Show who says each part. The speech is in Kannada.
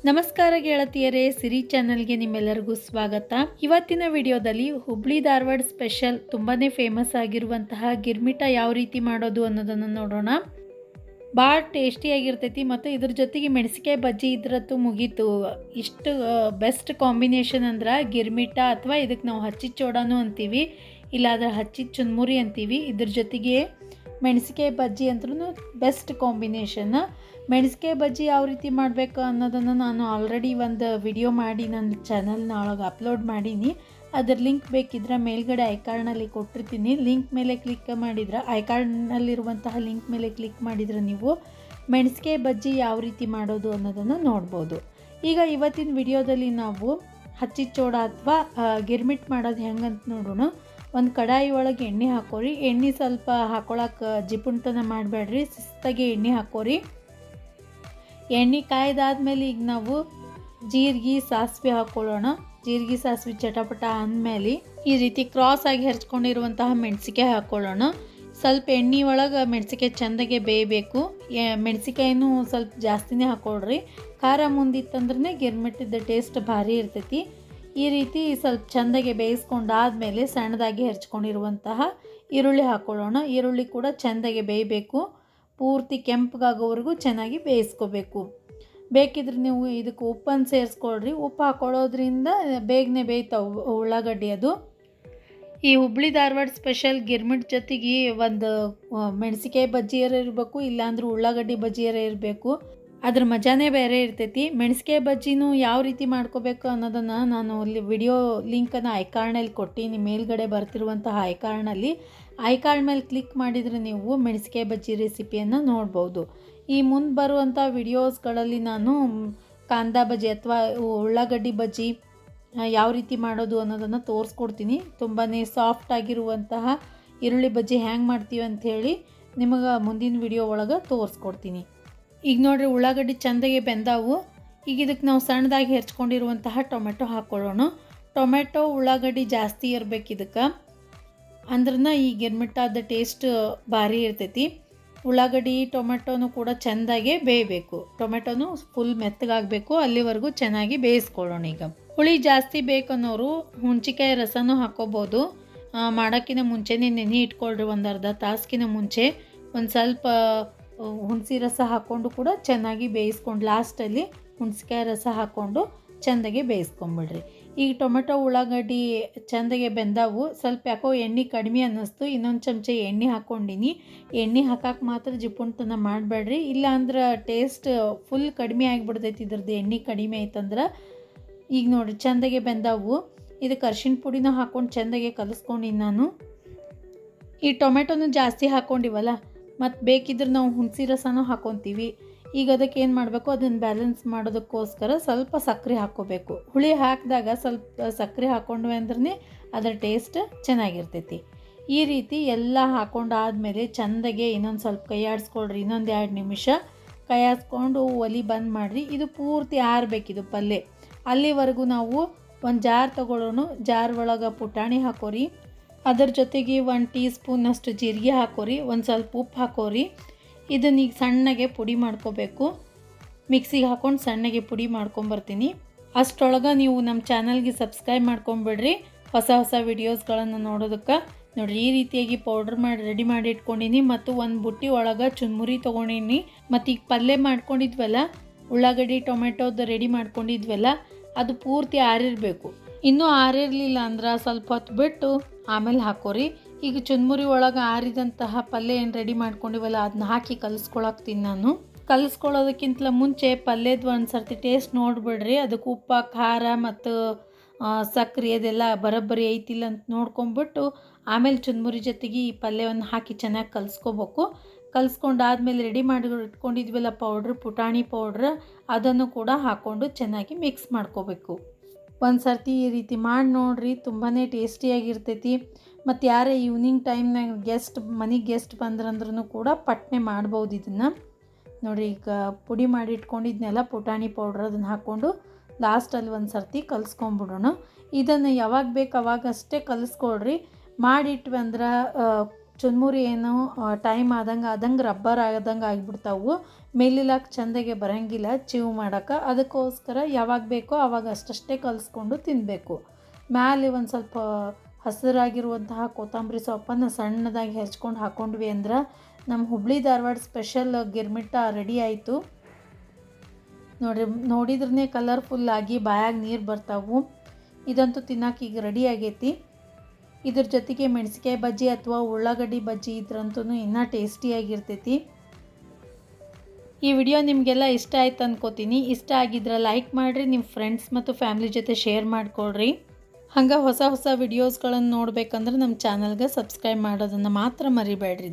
Speaker 1: ನಮಸ್ಕಾರ ಗೆಳತಿಯರೇ, ಸಿರಿ ಚಾನಲ್ಗೆ ನಿಮ್ಮೆಲ್ಲರಿಗೂ ಸ್ವಾಗತ. ಇವತ್ತಿನ ವಿಡಿಯೋದಲ್ಲಿ ಹುಬ್ಳಿ ಧಾರವಾಡ ಸ್ಪೆಷಲ್ ತುಂಬಾನೇ ಫೇಮಸ್ ಆಗಿರುವಂತಹ ಗಿರ್ಮಿಟ ಯಾವ ರೀತಿ ಮಾಡೋದು ಅನ್ನೋದನ್ನು ನೋಡೋಣ. ಭಾಳ ಟೇಸ್ಟಿಯಾಗಿರ್ತೈತಿ ಮತ್ತು ಇದ್ರ ಜೊತೆಗೆ ಮೆಣಸಿಕಾಯಿ ಬಜ್ಜಿ ಇದ್ರದ್ದು ಮುಗೀತು. ಇಷ್ಟು ಬೆಸ್ಟ್ ಕಾಂಬಿನೇಷನ್ ಅಂದ್ರೆ ಗಿರ್ಮಿಟ, ಅಥವಾ ಇದಕ್ಕೆ ನಾವು ಹಚ್ಚಿದ ಚೋಡಾನು ಅಂತೀವಿ, ಇಲ್ಲಾಂದ್ರೆ ಹಚ್ಚಿದ ಚುನ್ಮುರಿ ಅಂತೀವಿ. ಇದ್ರ ಜೊತೆಗೆ ಮೆಣಸಿಕಾಯಿ ಬಜ್ಜಿ ಅಂದ್ರೂ ಬೆಸ್ಟ್ ಕಾಂಬಿನೇಷನ್. ಮೆಣಸಿಕಾಯಿ ಬಜ್ಜಿ ಯಾವ ರೀತಿ ಮಾಡಬೇಕು ಅನ್ನೋದನ್ನು ನಾನು ಆಲ್ರೆಡಿ ಒಂದು ವಿಡಿಯೋ ಮಾಡಿ ನನ್ನ ಚಾನಲ್ನ ಒಳಗೆ ಅಪ್ಲೋಡ್ ಮಾಡೀನಿ. ಅದರ ಲಿಂಕ್ ಬೇಕಿದ್ರೆ ಮೇಲ್ಗಡೆ ಐಕಾರ್ಡ್ನಲ್ಲಿ ಕೊಟ್ಟಿರ್ತೀನಿ. ಲಿಂಕ್ ಮೇಲೆ ಕ್ಲಿಕ್ ಮಾಡಿದ್ರೆ, ಐಕಾರ್ಡ್ನಲ್ಲಿರುವಂತಹ ಲಿಂಕ್ ಮೇಲೆ ಕ್ಲಿಕ್ ಮಾಡಿದರೆ ನೀವು ಮೆಣಸಿಕಾಯಿ ಬಜ್ಜಿ ಯಾವ ರೀತಿ ಮಾಡೋದು ಅನ್ನೋದನ್ನು ನೋಡ್ಬೋದು. ಈಗ ಇವತ್ತಿನ ವಿಡಿಯೋದಲ್ಲಿ ನಾವು ಹಚ್ಚಿದ ಚೋಡ ಅಥವಾ ಗಿರ್ಮಿಟ್ ಮಾಡೋದು ಹೆಂಗಂತ ನೋಡೋಣ. ಒಂದು ಕಡಾಯಿ ಒಳಗೆ ಎಣ್ಣೆ ಹಾಕೋರಿ. ಎಣ್ಣೆ ಸ್ವಲ್ಪ ಹಾಕೊಳಕ್ಕೆ ಜಿಪುಣ್ತನ ಮಾಡಬೇಡ್ರಿ, ಶಿಸ್ತಾಗಿ ಎಣ್ಣೆ ಹಾಕೋರಿ. ಎಣ್ಣೆ ಕಾಯ್ದಾದ್ಮೇಲೆ ಈಗ ನಾವು ಜೀರಿಗೆ ಸಾಸಿವೆ ಹಾಕ್ಕೊಳ್ಳೋಣ. ಜೀರಿಗೆ ಸಾಸಿವೆ ಚಟಪಟ ಅಂದಮೇಲೆ ಈ ರೀತಿ ಕ್ರಾಸ್ ಆಗಿ ಹೆರ್ಚ್ಕೊಂಡಿರುವಂತಹ ಮೆಣಸಿಕಾಯಿ ಹಾಕ್ಕೊಳ್ಳೋಣ. ಸ್ವಲ್ಪ ಎಣ್ಣೆ ಒಳಗೆ ಮೆಣಸಿಕಾಯಿ ಚೆಂದಾಗೆ ಬೇಯಬೇಕು. ಮೆಣಸಿಕಾಯಿನೂ ಸ್ವಲ್ಪ ಜಾಸ್ತಿನೇ ಹಾಕ್ಕೊಳ್ರಿ. ಖಾರ ಮುಂದಿತ್ತಂದ್ರೆ ಗಿರ್ಮಿಟ್ಟಿದ್ದ ಟೇಸ್ಟ್ ಭಾರಿ ಇರ್ತೈತಿ. ಈ ರೀತಿ ಸ್ವಲ್ಪ ಚೆಂದಾಗೆ ಬೇಯಿಸ್ಕೊಂಡಾದ್ಮೇಲೆ ಸಣ್ಣದಾಗಿ ಹೆರ್ಚ್ಕೊಂಡಿರುವಂತಹ ಈರುಳ್ಳಿ ಹಾಕ್ಕೊಳ್ಳೋಣ. ಈರುಳ್ಳಿ ಕೂಡ ಚೆಂದಾಗೆ ಬೇಯಬೇಕು. ಪೂರ್ತಿ ಕೆಂಪಗಾಗೋವರೆಗೂ ಚೆನ್ನಾಗಿ ಬೇಯಿಸ್ಕೋಬೇಕು. ಬೇಕಿದ್ರೆ ನೀವು ಇದಕ್ಕೆ ಉಪ್ಪನ್ನು ಸೇರಿಸ್ಕೊಳ್ರಿ. ಉಪ್ಪು ಹಾಕ್ಕೊಳ್ಳೋದ್ರಿಂದ ಬೇಗನೆ ಬೇಯ್ತಾವೆ ಉಳ್ಳಾಗಡ್ಡಿ. ಅದು ಈ ಹುಬ್ಳಿ ಧಾರವಾಡ ಸ್ಪೆಷಲ್ ಗಿರ್ಮಿಟ್ ಜೊತೆಗೆ ಒಂದು ಮೆಣಸಿಕಾಯಿ ಬಜ್ಜಿಯರ ಇರಬೇಕು, ಇಲ್ಲಾಂದ್ರೆ ಉಳ್ಳಾಗಡ್ಡಿ ಬಜ್ಜಿಯರ ಇರಬೇಕು. ಅದ್ರ ಮಜಾನೇ ಬೇರೆ ಇರ್ತೈತಿ. ಮೆಣಸಿಕಾಯಿ ಬಜ್ಜಿನೂ ಯಾವ ರೀತಿ ಮಾಡ್ಕೋಬೇಕು ಅನ್ನೋದನ್ನು ನಾನು ಅಲ್ಲಿ ವಿಡಿಯೋ ಲಿಂಕನ್ನು ಐಕಾರ್ಡ್ನಲ್ಲಿ ಕೊಟ್ಟೀನಿ. ಮೇಲ್ಗಡೆ ಬರ್ತಿರುವಂತಹ ಐಕಾರ್ಡ್ ಮೇಲೆ ಕ್ಲಿಕ್ ಮಾಡಿದರೆ ನೀವು ಮೆಣಸಿಕಾಯಿ ಬಜ್ಜಿ ರೆಸಿಪಿಯನ್ನು ನೋಡ್ಬೋದು. ಈ ಮುಂದೆ ಬರುವಂಥ ವಿಡಿಯೋಸ್ಗಳಲ್ಲಿ ನಾನು ಕಾಂದಾ ಬಜ್ಜಿ ಅಥವಾ ಉಳ್ಳಾಗಡ್ಡಿ ಬಜ್ಜಿ ಯಾವ ರೀತಿ ಮಾಡೋದು ಅನ್ನೋದನ್ನು ತೋರಿಸ್ಕೊಡ್ತೀನಿ. ತುಂಬಾ ಸಾಫ್ಟ್ ಆಗಿರುವಂತಹ ಈರುಳ್ಳಿ ಬಜ್ಜಿ ಹ್ಯಾಂಗೆ ಮಾಡ್ತೀವಿ ಅಂಥೇಳಿ ನಿಮಗೆ ಮುಂದಿನ ವಿಡಿಯೋ ಒಳಗೆ ತೋರಿಸ್ಕೊಡ್ತೀನಿ. ಈಗ ನೋಡಿರಿ, ಉಳ್ಳಾಗಡ್ಡಿ ಚೆಂದಾಗೆ ಬೆಂದಾವು. ಈಗ ಇದಕ್ಕೆ ನಾವು ಸಣ್ಣದಾಗಿ ಹೆರ್ಚ್ಕೊಂಡಿರುವಂತಹ ಟೊಮೆಟೊ ಹಾಕ್ಕೊಳ್ಳೋಣ. ಟೊಮೆಟೊ ಉಳ್ಳಾಗಡ್ಡಿ ಜಾಸ್ತಿ ಇರಬೇಕು ಇದಕ್ಕೆ, ಅಂದ್ರನ ಈ ಗಿರ್ಮಿಟ್ಟಾದ ಟೇಸ್ಟ್ ಭಾರಿ ಇರ್ತೈತಿ. ಉಳ್ಳಾಗಡ್ಡಿ ಟೊಮೆಟೊನೂ ಕೂಡ ಚೆಂದಾಗೆ ಬೇಯಬೇಕು. ಟೊಮೆಟೊನು ಫುಲ್ ಮೆತ್ತಗಾಗಬೇಕು, ಅಲ್ಲಿವರೆಗೂ ಚೆನ್ನಾಗಿ ಬೇಯಿಸ್ಕೊಳ್ಳೋಣ. ಈಗ ಹುಳಿ ಜಾಸ್ತಿ ಬೇಕನ್ನೋರು ಹುಣ್ಚಿಕಾಯಿ ರಸನೂ ಹಾಕ್ಕೋಬೋದು. ಮಾಡೋಕ್ಕಿಂತ ಮುಂಚೆನೇ ನೆನೆ ಇಟ್ಕೊಳ್ರಿ. ಒಂದು ಅರ್ಧ ತಾಸಿಗಿನ ಮುಂಚೆ ಒಂದು ಸ್ವಲ್ಪ ಹುಣಸೆ ರಸ ಹಾಕ್ಕೊಂಡು ಕೂಡ ಚೆನ್ನಾಗಿ ಬೇಯಿಸ್ಕೊಂಡು ಲಾಸ್ಟಲ್ಲಿ ಹುಣ್ಸಿಕಾಯಿ ರಸ ಹಾಕ್ಕೊಂಡು ಚೆಂದಾಗೆ ಬೇಯಿಸ್ಕೊಂಬಿಡ್ರಿ. ಈಗ ಟೊಮೆಟೊ ಉಳ್ಳಾಗಡ್ಡಿ ಚೆಂದಾಗೆ ಬೆಂದಾವು. ಸ್ವಲ್ಪ ಯಾಕೋ ಎಣ್ಣೆ ಕಡಿಮೆ ಅನ್ನಿಸ್ತು. ಇನ್ನೊಂದು ಚಮಚ ಎಣ್ಣೆ ಹಾಕ್ಕೊಂಡಿನಿ. ಎಣ್ಣೆ ಹಾಕಕ್ಕೆ ಮಾತ್ರ ಜಿಪುಣ್ತನ ಮಾಡಬೇಡ್ರಿ, ಇಲ್ಲಾಂದ್ರೆ ಟೇಸ್ಟ್ ಫುಲ್ ಕಡಿಮೆ ಆಗಿಬಿಡ್ತೈತಿ ಇದ್ರದ್ದು. ಎಣ್ಣೆ ಕಡಿಮೆ ಆಯ್ತಂದ್ರೆ. ಈಗ ನೋಡಿರಿ ಚೆಂದಾಗೆ ಬೆಂದಾವು. ಇದಕ್ಕೆ ಅರ್ಶಿಣ ಪುಡಿನೂ ಹಾಕ್ಕೊಂಡು ಚೆಂದಾಗೆ ಕಲಿಸ್ಕೊಂಡಿನಿ ನಾನು. ಈ ಟೊಮೆಟೊನೂ ಜಾಸ್ತಿ ಹಾಕ್ಕೊಂಡಿವಲ್ಲ, ಮತ್ತು ಬೇಕಿದ್ರೆ ನಾವು ಹುಣಸೆ ರಸನೂ ಹಾಕ್ಕೊತೀವಿ. ಈಗ ಅದಕ್ಕೆ ಏನು ಮಾಡಬೇಕು, ಅದನ್ನು ಬ್ಯಾಲೆನ್ಸ್ ಮಾಡೋದಕ್ಕೋಸ್ಕರ ಸ್ವಲ್ಪ ಸಕ್ಕರೆ ಹಾಕ್ಕೋಬೇಕು. ಹುಳಿ ಹಾಕಿದಾಗ ಸ್ವಲ್ಪ ಸಕ್ಕರೆ ಹಾಕ್ಕೊಂಡ್ವಿ ಅಂದ್ರೆ ಅದರ ಟೇಸ್ಟ್ ಚೆನ್ನಾಗಿರ್ತೈತಿ. ಈ ರೀತಿ ಎಲ್ಲ ಹಾಕ್ಕೊಂಡಾದ್ಮೇಲೆ ಚೆಂದಾಗೆ ಇನ್ನೊಂದು ಸ್ವಲ್ಪ ಕೈ ಆಡಿಸ್ಕೊಳ್ರಿ. ಇನ್ನೊಂದು 2 ನಿಮಿಷ ಕೈ ಆಡಿಸ್ಕೊಂಡು ಒಲೆ ಬಂದ್ ಮಾಡಿರಿ. ಇದು ಪೂರ್ತಿ ಆರಬೇಕಿದು ಪಲ್ಯ. ಅಲ್ಲಿವರೆಗೂ ನಾವು ಒಂದು ಜಾರ್ ತೊಗೊಳ್ಳೋಣ. ಜಾರ್ ಒಳಗೆ ಪುಟಾಣಿ ಹಾಕೋರಿ. ಅದರ ಜೊತೆಗೆ 1 ಟೀ ಸ್ಪೂನಷ್ಟು ಜೀರಿಗೆ ಹಾಕೋರಿ. ಒಂದು ಸ್ವಲ್ಪ ಉಪ್ಪು ಹಾಕೋರಿ. ಇದನ್ನ ಈಗ ಸಣ್ಣಗೆ ಪುಡಿ ಮಾಡ್ಕೋಬೇಕು. ಮಿಕ್ಸಿಗೆ ಹಾಕ್ಕೊಂಡು ಸಣ್ಣಗೆ ಪುಡಿ ಮಾಡ್ಕೊಂಬರ್ತೀನಿ. ಅಷ್ಟರೊಳಗೆ ನೀವು ನಮ್ಮ ಚಾನಲ್ಗೆ ಸಬ್ಸ್ಕ್ರೈಬ್ ಮಾಡ್ಕೊಂಬಿಡ್ರಿ ಹೊಸ ಹೊಸ ವಿಡಿಯೋಸ್ಗಳನ್ನು ನೋಡೋದಕ್ಕೆ. ನೋಡಿರಿ, ಈ ರೀತಿಯಾಗಿ ಪೌಡ್ರ್ ಮಾಡಿ ರೆಡಿ ಮಾಡಿ ಇಟ್ಕೊಂಡಿನಿ. ಮತ್ತು ಒಂದು ಬುಟ್ಟಿ ಒಳಗೆ ಚುನ್ಮುರಿ ತೊಗೊಂಡಿನಿ. ಮತ್ತು ಈಗ ಪಲ್ಯ ಮಾಡ್ಕೊಂಡಿದ್ವಲ್ಲ, ಉಳ್ಳಾಗಡ್ಡಿ ಟೊಮೆಟೊದು ರೆಡಿ ಮಾಡ್ಕೊಂಡಿದ್ವಲ್ಲ, ಅದು ಪೂರ್ತಿ ಆರಿರಬೇಕು. ಇನ್ನೂ ಆರಿರಲಿಲ್ಲ ಅಂದ್ರೆ ಸ್ವಲ್ಪ ಹೊತ್ತು ಬಿಟ್ಟು ಆಮೇಲೆ ಹಾಕೋರಿ. ಈಗ ಚುನ್ಮುರಿ ಒಳಗೆ ಆರಿದಂತಹ ಪಲ್ಯ ಏನು ರೆಡಿ ಮಾಡ್ಕೊಂಡಿವಲ್ಲ, ಅದನ್ನ ಹಾಕಿ ಕಲಿಸ್ಕೊಳಕ್ತೀನಿ ನಾನು. ಕಲಿಸ್ಕೊಳ್ಳೋದಕ್ಕಿಂತ ಮುಂಚೆ ಪಲ್ಯದ ಒಂದು ಸರ್ತಿ ಟೇಸ್ಟ್ ನೋಡಿಬಿಡ್ರಿ. ಅದಕ್ಕೆ ಉಪ್ಪು, ಖಾರ ಮತ್ತು ಸಕ್ಕರೆ ಅದೆಲ್ಲ ಬರೋಬ್ಬರಿ ಐತಿಲ್ಲ ಅಂತ ನೋಡ್ಕೊಂಬಿಟ್ಟು ಆಮೇಲೆ ಚುನ್ಮುರಿ ಜೊತೆಗೆ ಈ ಪಲ್ಯವನ್ನು ಹಾಕಿ ಚೆನ್ನಾಗಿ ಕಲಿಸ್ಕೋಬೇಕು. ಕಲಿಸ್ಕೊಂಡಾದ್ಮೇಲೆ ರೆಡಿ ಮಾಡಿ ಇಟ್ಕೊಂಡಿದ್ವಲ್ಲ ಪೌಡ್ರ್, ಪುಟಾಣಿ ಪೌಡ್ರ್, ಅದನ್ನು ಕೂಡ ಹಾಕ್ಕೊಂಡು ಚೆನ್ನಾಗಿ ಮಿಕ್ಸ್ ಮಾಡ್ಕೋಬೇಕು. ಒಂದು ಸರ್ತಿ ಈ ರೀತಿ ಮಾಡಿ ನೋಡಿರಿ, ತುಂಬಾ ಟೇಸ್ಟಿಯಾಗಿರ್ತೈತಿ. ಮತ್ತು ಯಾರೇ ಈವ್ನಿಂಗ್ ಟೈಮ್ನಾಗ ಮನೆಗೆ ಗೆಸ್ಟ್ ಬಂದ್ರಂದ್ರೂ ಕೂಡ ಪಟ್ನೆ ಮಾಡ್ಬೋದು ಇದನ್ನು. ನೋಡಿರಿ, ಈಗ ಪುಡಿ ಮಾಡಿ ಇಟ್ಕೊಂಡಿದ್ನೆಲ್ಲ ಪುಟಾಣಿ ಪೌಡ್ರ್ ಅದನ್ನು ಹಾಕ್ಕೊಂಡು ಲಾಸ್ಟಲ್ಲಿ ಒಂದು ಸರ್ತಿ ಕಲಿಸ್ಕೊಂಬಿಡೋಣ. ಇದನ್ನು ಯಾವಾಗ ಬೇಕು ಅವಾಗಷ್ಟೇ ಕಲಿಸ್ಕೊಳ್ರಿ. ಮಾಡಿಟ್ವಿ ಅಂದ್ರೆ ಚುನ್ಮುರಿ ಏನು ಟೈಮ್ ಆದಂಗೆ ರಬ್ಬರ್ ಆದಂಗೆ ಆಗಿಬಿಡ್ತಾವು. ಮೇಲಿಲಾಕ ಚೆಂದಾಗೆ ಬರೋಂಗಿಲ್ಲ ಚೀವ್ ಮಾಡೋಕೆ. ಅದಕ್ಕೋಸ್ಕರ ಯಾವಾಗ ಬೇಕೋ ಆವಾಗ ಅಷ್ಟಷ್ಟೇ ಕಲಿಸ್ಕೊಂಡು ತಿನ್ನಬೇಕು. ಮ್ಯಾಲೆ ಒಂದು ಸ್ವಲ್ಪ ಹಸಿರಾಗಿರುವಂತಹ ಕೊತ್ತಂಬರಿ ಸೊಪ್ಪನ್ನು ಸಣ್ಣದಾಗಿ ಹೆಚ್ಕೊಂಡು ಹಾಕ್ಕೊಂಡ್ವಿ ಅಂದ್ರೆ ನಮ್ಮ ಹುಬ್ಳಿ ಧಾರವಾಡ ಸ್ಪೆಷಲ್ ಗಿರ್ಮಿಟ್ಟ ರೆಡಿ ಆಯಿತು. ನೋಡಿದ್ರೇ ಕಲರ್ಫುಲ್ಲಾಗಿ ಬಾಯಾಗ ನೀರು ಬರ್ತಾವು. ಇದಂತೂ ತಿನ್ನೋಕೆ ಈಗ ರೆಡಿ ಆಗೈತಿ. ಇದ್ರ ಜೊತೆಗೆ ಮೆಣಸಿಕಾಯಿ ಬಜ್ಜಿ ಅಥವಾ ಉಳ್ಳಾಗಡ್ಡಿ ಬಜ್ಜಿ ಇದ್ರಂತೂ ಇನ್ನೂ ಟೇಸ್ಟಿಯಾಗಿರ್ತೈತಿ. ಈ ವಿಡಿಯೋ ನಿಮಗೆಲ್ಲ ಇಷ್ಟ ಆಯ್ತು ಅನ್ಕೋತೀನಿ. ಇಷ್ಟ ಆಗಿದ್ರೆ ಲೈಕ್ ಮಾಡಿರಿ, ನಿಮ್ಮ ಫ್ರೆಂಡ್ಸ್ ಮತ್ತು ಫ್ಯಾಮಿಲಿ ಜೊತೆ ಶೇರ್ ಮಾಡಿಕೊಳ್ರಿ. ಹಂಗೆ ಹೊಸ ವಿಡಿಯೋಸ್ಗಳನ್ನು ನೋಡ್ಬೇಕಂದ್ರೆ ನಮ್ಮ ಚಾನಲ್ಗೆ ಸಬ್ಸ್ಕ್ರೈಬ್ ಮಾಡೋದನ್ನು ಮಾತ್ರ ಮರಿಬೇಡ್ರಿ.